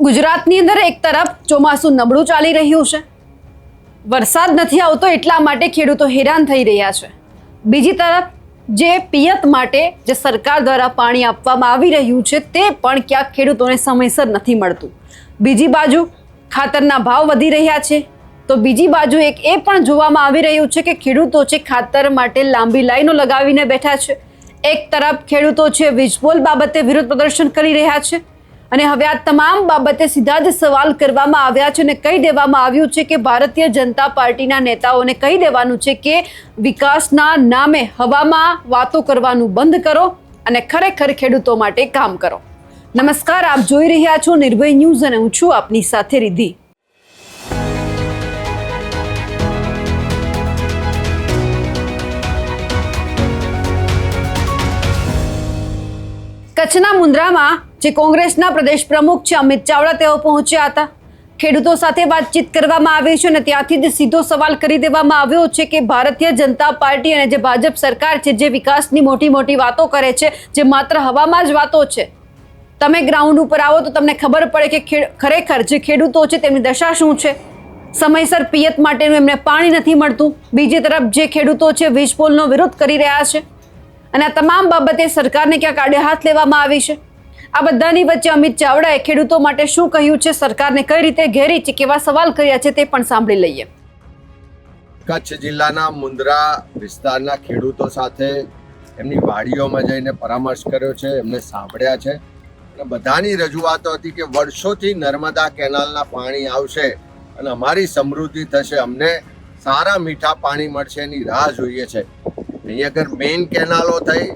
ગુજરાતની અંદર એક તરફ ચોમાસું નબળું ચાલી રહ્યું છે, વરસાદ નથી આવતો એટલા માટે ખેડૂતો હેરાન થઈ રહ્યા છે. બીજી તરફ જે પિયત માટે જે સરકાર દ્વારા પાણી આપવામાં આવી રહ્યું છે તે પણ ક્યાંક ખેડૂતોને સમયસર નથી મળતું. બીજી બાજુ ખાતરના ભાવ વધી રહ્યા છે, તો બીજી બાજુ એ પણ જોવામાં આવી રહ્યું છે કે ખેડૂતો છે ખાતર માટે લાંબી લાઈનો લગાવીને બેઠા છે. એક તરફ ખેડૂતો છે વીજપોલ બાબતે વિરોધ પ્રદર્શન કરી રહ્યા છે અને હવે આ તમામ બાબતે સીધા જ સવાલ કરવામાં આવ્યા છે અને કહી દેવામાં આવ્યું છે કે ભારતીય જનતા પાર્ટીના નેતાઓને કહી દેવાનું છે કે વિકાસના નામે હવામાં વાતો કરવાનું બંધ કરો અને ખરેખર ખેડૂતો માટે કામ કરો. નમસ્કાર, આપ જોઈ રહ્યા છો નિર્ભય ન્યૂઝ અને હું છું આપની સાથે રિદ્ધિ. કચ્છના મુન્દ્રામાં જે કોંગ્રેસના પ્રદેશ પ્રમુખ છે અમિત ચાવડા તેઓ પહોંચ્યા હતા. ખેડૂતો સાથે વાતચીત કરવામાં આવી છે અને ત્યાંથી જ સીધો સવાલ કરી દેવામાં આવ્યો છે કે ભારતીય જનતા પાર્ટી અને જે ભાજપ સરકાર છે જે વિકાસની મોટી મોટી વાતો કરે છે, જે માત્ર હવામાં જ વાતો છે, તમે ગ્રાઉન્ડ ઉપર આવો તો તમને ખબર પડે કે ખરેખર જે ખેડૂતો છે તેમની દશા શું છે. સમયસર પિયત માટેનું એમને પાણી નથી મળતું. બીજી તરફ જે ખેડૂતો છે વીજપોલનો વિરોધ કરી રહ્યા છે અને આ તમામ બાબતે સરકારને ક્યાંક આડે હાથ લેવામાં આવી છે. આ બધાની વચ્ચે અમિત ચાવડાએ ખેડૂતો માટે શું કહ્યું છે, સરકારને કઈ રીતે ઘેરી છે, કેવા સવાલ કર્યા છે તે પણ સાંભળી લઈએ. કચ્છ જિલ્લાના મુન્દ્રા વિસ્તારના ખેડૂતો સાથે એમની વાડીઓમાં જઈને પરામર્શ કર્યો છે, એમને સાંભળ્યા છે અને બધાની રજૂઆતો હતી કે વર્ષોથી નર્મદા કેનાલના પાણી આવશે અને અમારી સમૃદ્ધિ થશે, અમને સારા મીઠા પાણી મળશે એની રાહ જોઈએ છે. અહીં આગળ મેઇન કેનાલો થઈ,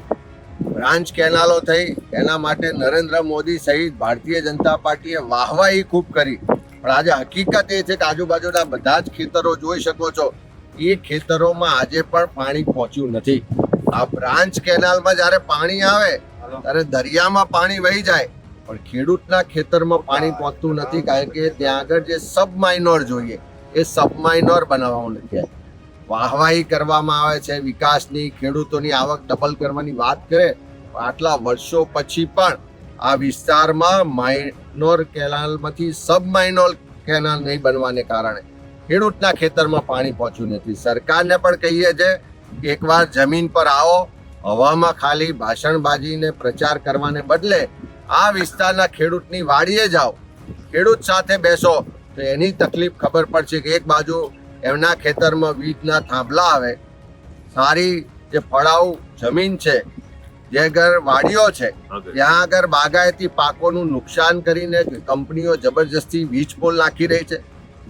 બ્રાન્ચ કેનાલો થઈ, એના માટે નરેન્દ્ર મોદી સહિત ભારતીય જનતા પાર્ટીએ વાહવાહી ખૂબ કરી. પણ આજે હકીકત એ છે કે આજુબાજુના બધા જ ખેતરો જોઈ શકો છો, એ ખેતરોમાં આજે પણ પાણી પહોંચ્યું નથી. આ બ્રાન્ચ કેનાલમાં જ્યારે પાણી આવે ત્યારે દરિયામાં પાણી વહી જાય, પણ ખેડૂતના ખેતરમાં પાણી પહોંચતું નથી, કારણ કે ત્યાં આગળ જે સબમાઇનોર જોઈએ એ સબમાઇનોર બનાવવાનું નથી. વાહવાહી કરવામાં આવે છે વિકાસની, ખેડૂતોની આવક ડબલ કરવાની વાત કરે, આટલા વર્ષો પછી પણ આ વિસ્તારમાં માઇનોર કેનાલમાંથી સબમાઇનોર કેનાલ નહીં બનવાને કારણે ખેડૂતના ખેતરમાં પાણી પહોંચ્યું નથી. સરકારને પણ કહીએ છે કે એકવાર જમીન પર આવો, હવામાં ખાલી ભાષણબાજીને પ્રચાર કરવાને બદલે આ વિસ્તારના ખેડૂતની વાડીએ જાઓ, ખેડૂત સાથે બેસો તો એની તકલીફ ખબર પડશે કે એક બાજુ એમના ખેતરમાં વીજના થાંભલા આવે, સારી જે ફળાઉ જમીન છે, જે આગળ વાડીઓ છે, ત્યાં આગળ બાગાયતી પાકોનું નુકસાન કરીને કંપનીઓ જબરજસ્તી વીજ પોલ નાખી રહી છે.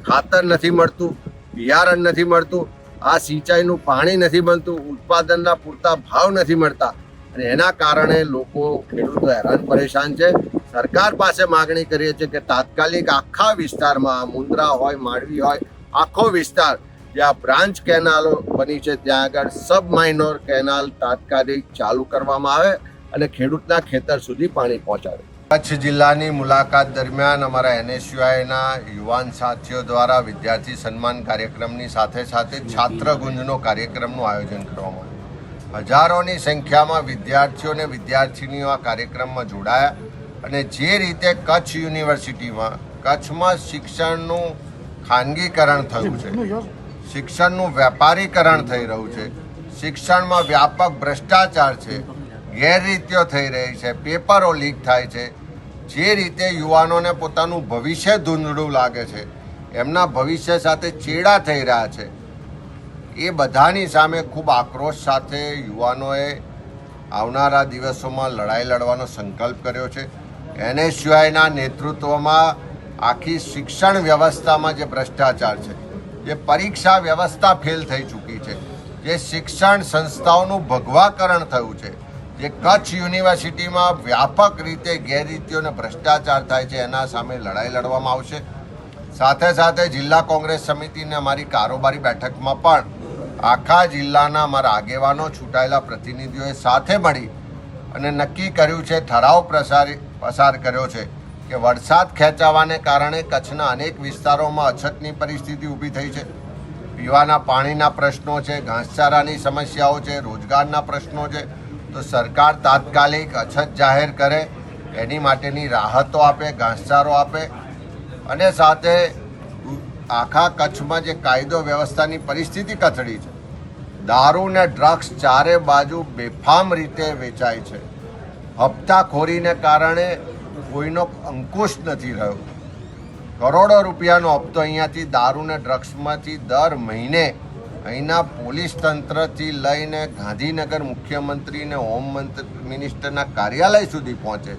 ખાતર નથી મળતું, બિયારણ નથી મળતું, આ સિંચાઈનું પાણી નથી મળતું, ઉત્પાદનના પૂરતા ભાવ નથી મળતા અને એના કારણે લોકો ખેડૂતો હેરાન પરેશાન છે. સરકાર પાસે માગણી કરીએ છીએ કે તાત્કાલિક આખા વિસ્તારમાં, મુન્દ્રા હોય, માંડવી હોય, આખો વિસ્તાર જ્યાં બ્રાન્ચ કેનાલો બની છે ત્યાં આગળ સબમાઇનોર કેનાલ તાત્કાલિક ચાલુ કરવામાં આવે અને ખેડૂતના ખેતર સુધી પાણી પહોંચાડે. કચ્છ જિલ્લાની મુલાકાત દરમિયાન અમારા NSUIના યુવાન સાથીઓ દ્વારા વિદ્યાર્થી સન્માન કાર્યક્રમની સાથે સાથે છાત્રગુંજનો કાર્યક્રમનું આયોજન કરવામાં આવ્યું. હજારોની સંખ્યામાં વિદ્યાર્થીઓ અને વિદ્યાર્થીનીઓ આ કાર્યક્રમમાં જોડાયા અને જે રીતે કચ્છ યુનિવર્સિટીમાં, કચ્છમાં શિક્ષણનું ખાનગીકરણ થયું છે, શિક્ષણનું વેપારીકરણ થઈ રહ્યું છે, શિક્ષણમાં વ્યાપક ભ્રષ્ટાચાર છે, ગેરરીતિઓ થઈ રહી છે, પેપરો લીક થાય છે, જે રીતે યુવાનોને પોતાનું ભવિષ્ય ધૂંધળું લાગે છે, એમના ભવિષ્ય સાથે ચેડા થઈ રહ્યા છે, એ બધાની સામે ખૂબ આક્રોશ સાથે યુવાનોએ આવનારા દિવસોમાં લડાઈ લડવાનો સંકલ્પ કર્યો છે. NSUIના નેતૃત્વમાં આખી શિક્ષણ વ્યવસ્થામાં જે ભ્રષ્ટાચાર છે, જે પરીક્ષા વ્યવસ્થા ફેલ થઈ ચૂકી છે, જે શિક્ષણ સંસ્થાઓનું ભગવાકરણ થયું છે, જે કચ્છ યુનિવર્સિટીમાં વ્યાપક રીતે ગેરરીતિઓ અને ભ્રષ્ટાચાર થાય છે, એના સામે લડાઈ લડવામાં આવશે. સાથે સાથે જિલ્લા કોંગ્રેસ સમિતિને અમારી કારોબારી બેઠકમાં પણ આખા જિલ્લાના અમારા આગેવાનો, છૂટાયેલા પ્રતિનિધિઓએ સાથે મળી અને નક્કી કર્યું છે, ઠરાવ પસાર કર્યો છે કે વરસાદ ખેંચાવાને કારણે કચ્છના અનેક વિસ્તારોમાં અછતની પરિસ્થિતિ ઊભી થઈ છે. પીવાના પાણીના પ્રશ્નો છે, ઘાસચારાની સમસ્યાઓ છે, રોજગારના પ્રશ્નો છે, તો સરકાર તાત્કાલિક અછત જાહેર કરે, એની માટેની રાહતો આપે, ઘાસચારો આપે અને સાથે આખા કચ્છમાં જે કાયદો વ્યવસ્થાની પરિસ્થિતિ કથળી છે, દારૂ ને ડ્રગ્સ ચારે બાજુ બેફામ રીતે વેચાય છે, હપ્તાખોરીને કારણે કોઈનો અંકુશ નથી રહ્યો, કરોડો રૂપિયાનો હપ્તો અહીંયાથી દારૂ ને ડ્રગ્સમાંથી દર મહિને અહીંના પોલીસ તંત્રથી લઈને ગાંધીનગર મુખ્યમંત્રી ને હોમ મિનિસ્ટરના કાર્યાલય સુધી પહોંચે.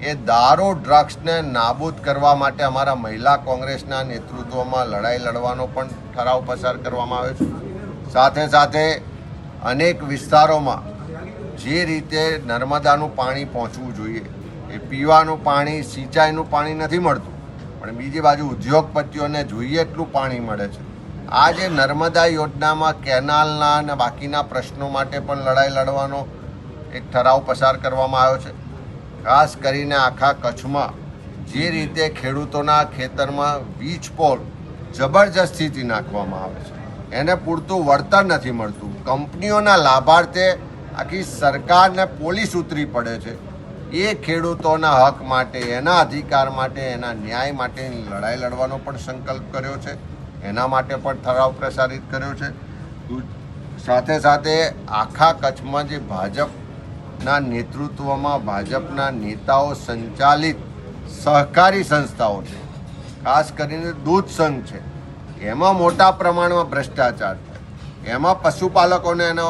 એ દારૂ ડ્રગ્સને નાબૂદ કરવા માટે અમારા મહિલા કોંગ્રેસના નેતૃત્વમાં લડાઈ લડવાનો પણ ઠરાવ પસાર કરવામાં આવ્યો છે. સાથે સાથે અનેક વિસ્તારોમાં જે રીતે નર્મદાનું પાણી પહોંચવું જોઈએ, એ પીવાનું પાણી, સિંચાઈનું પાણી નથી મળતું, પણ બીજી બાજુ ઉદ્યોગપતિઓને જોઈએ એટલું પાણી મળે છે. આ જે નર્મદા યોજનામાં કેનાલના અને બાકીના પ્રશ્નો માટે પણ લડાઈ લડવાનો એક ઠરાવ પસાર કરવામાં આવ્યો છે. ખાસ કરીને આખા કચ્છમાં જે રીતે ખેડૂતોના ખેતરમાં વીજ પોલ જબરજસ્તીથી નાખવામાં આવે છે, એને પૂરતું વળતર નથી મળતું, કંપનીઓના લાભાર્થે આખી સરકારને પોલીસ ઉતરી પડે છે. એ ખેડૂતોના હક માટે, એના અધિકાર માટે, એના ન્યાય માટેની લડાઈ લડવાનો પણ સંકલ્પ કર્યો છે. એના માટે પણ ઠરાવ પ્રસારિત કર્યો છે. સાથે સાથે આખા કચ્છમાં જે ભાજપના નેતૃત્વમાં ભાજપના નેતાઓ સંચાલિત સહકારી સંસ્થાઓ છે, ખાસ કરીને દૂધ સંઘ છે, એમાં મોટા પ્રમાણમાં ભ્રષ્ટાચાર છે. એમાં પશુપાલકોને એનો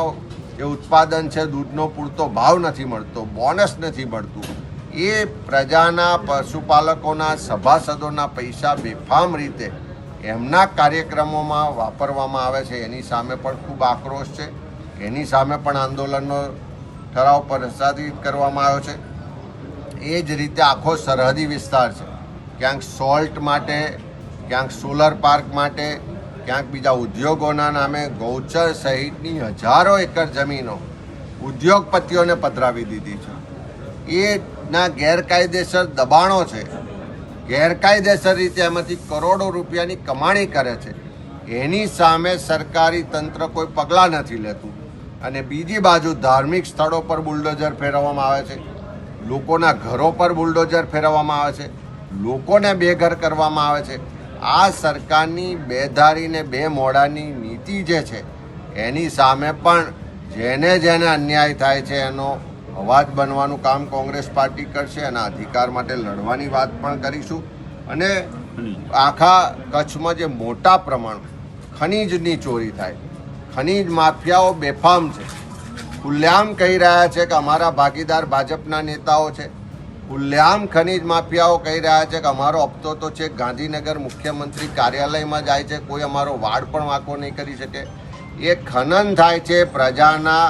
જે ઉત્પાદન છે દૂધનો પૂરતો ભાવ નથી મળતો, બોનસ નથી મળતું. એ પ્રજાના પશુપાલકોના સભાસદોના પૈસા બેફામ રીતે એમના કાર્યક્રમોમાં વાપરવામાં આવે છે. એની સામે પણ ખૂબ આક્રોશ છે. એની સામે પણ આંદોલનનો ઠરાવ પ્રસારિત કરવામાં આવ્યો છે. એ જ રીતે આખો સરહદી વિસ્તાર છે, ક્યાંક સોલ્ટ માટે, ક્યાંક સોલર પાર્ક માટે, ક્યાંક બીજા ઉદ્યોગોના નામે ગૌચર સહિતની હજારો એકર જમીનો ઉદ્યોગપતિઓને પધરાવી દીધી છે. એના ગેરકાયદેસર દબાણો છે, ગેરકાયદેસર રીતે એમાંથી કરોડો રૂપિયાની કમાણી કરે છે. એની સામે સરકારી તંત્ર કોઈ પગલાં નથી લેતું. અને બીજી બાજુ ધાર્મિક સ્થળો પર બુલડોઝર ફેરવવામાં આવે છે, લોકોના ઘરો પર બુલડોઝર ફેરવવામાં આવે છે, લોકોને બેઘર કરવામાં આવે છે. આ સરકારની બેધારી ને બે મોડાની નીતિ જે છે, એની સામે પણ જેને જેને અન્યાય થાય છે એનો અવાજ બનવાનું કામ કોંગ્રેસ પાર્ટી કરશે. એના અધિકાર માટે લડવાની વાત પણ કરીશું. અને આખા કચ્છમાં જે મોટા પ્રમાણમાં ખનીજની ચોરી થાય, ખનીજ માફિયાઓ બેફામ છે, ખુલ્લેઆમ કહી રહ્યા છે કે અમારા ભાગીદાર ભાજપના નેતાઓ છે, ખુલ્લેઆમ ખનીજ માફિયાઓ કહી રહ્યા છે કે અમારો હપ્તો તો છે ગાંધીનગર મુખ્યમંત્રી કાર્યાલયમાં જાય છે, કોઈ અમારો વાડ પણ વાંકો નહીં કરી શકે. એ ખનન થાય છે, પ્રજાના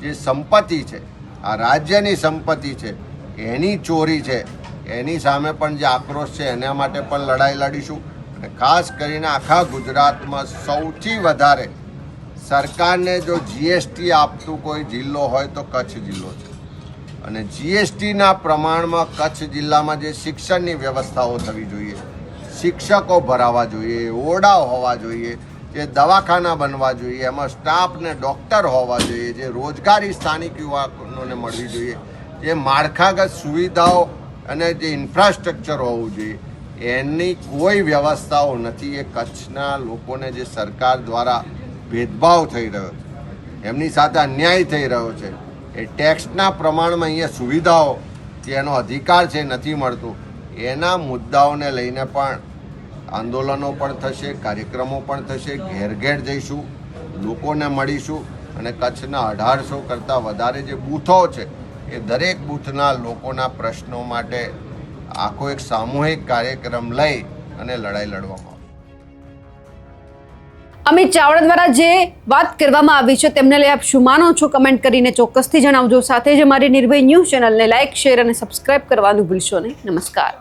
જે સંપત્તિ છે, આ રાજ્યની સંપત્તિ છે, એની ચોરી છે. એની સામે પણ જે આક્રોશ છે એના માટે પણ લડાઈ લડીશું. અને ખાસ કરીને આખા ગુજરાતમાં સૌથી વધારે સરકારને જો જીએસટી આપતું કોઈ જિલ્લો હોય તો કચ્છ જિલ્લો છે. અને જીએસટીના પ્રમાણમાં કચ્છ જિલ્લામાં જે શિક્ષણની વ્યવસ્થાઓ થવી જોઈએ, શિક્ષકો ભરાવા જોઈએ, ઓરડાઓ હોવા જોઈએ, જે દવાખાના બનવા જોઈએ, એમાં સ્ટાફ ને ડૉક્ટર હોવા જોઈએ, જે રોજગારી સ્થાનિક યુવાનોને મળવી જોઈએ, જે માળખાગત સુવિધાઓ અને જે ઇન્ફ્રાસ્ટ્રક્ચર હોવું જોઈએ, એની કોઈ વ્યવસ્થાઓ નથી. એ કચ્છના લોકોને જે સરકાર દ્વારા ભેદભાવ થઈ રહ્યો છે, એમની સાથે અન્યાય થઈ રહ્યો છે, એ ટેક્સના પ્રમાણમાં અહીંયા સુવિધાઓ જે એનો અધિકાર છે નથી મળતું, એના મુદ્દાઓને લઈને પણ આંદોલનો પણ થશે, કાર્યક્રમો પણ થશે. ઘેર ઘેર જઈશું, લોકોને મળીશું. અને કચ્છના 1800 કરતાં વધારે જે બૂથો છે, એ દરેક બૂથના લોકોના પ્રશ્નો માટે આખો એક સામૂહિક કાર્યક્રમ લઈ અને લડાઈ લડવામાં આવશે. અમિત ચાવડા દ્વારા જે વાત કરવામાં આવી છે તેમને લઈ આપ શું માનો છો? કમેન્ટ કરીને ચોક્કસથી જણાવજો. સાથે જ અમારી નિર્ભય ન્યૂઝ ચેનલને લાઇક, શેર અને સબસ્ક્રાઇબ કરવાનું ભૂલશો નહીં. નમસ્કાર.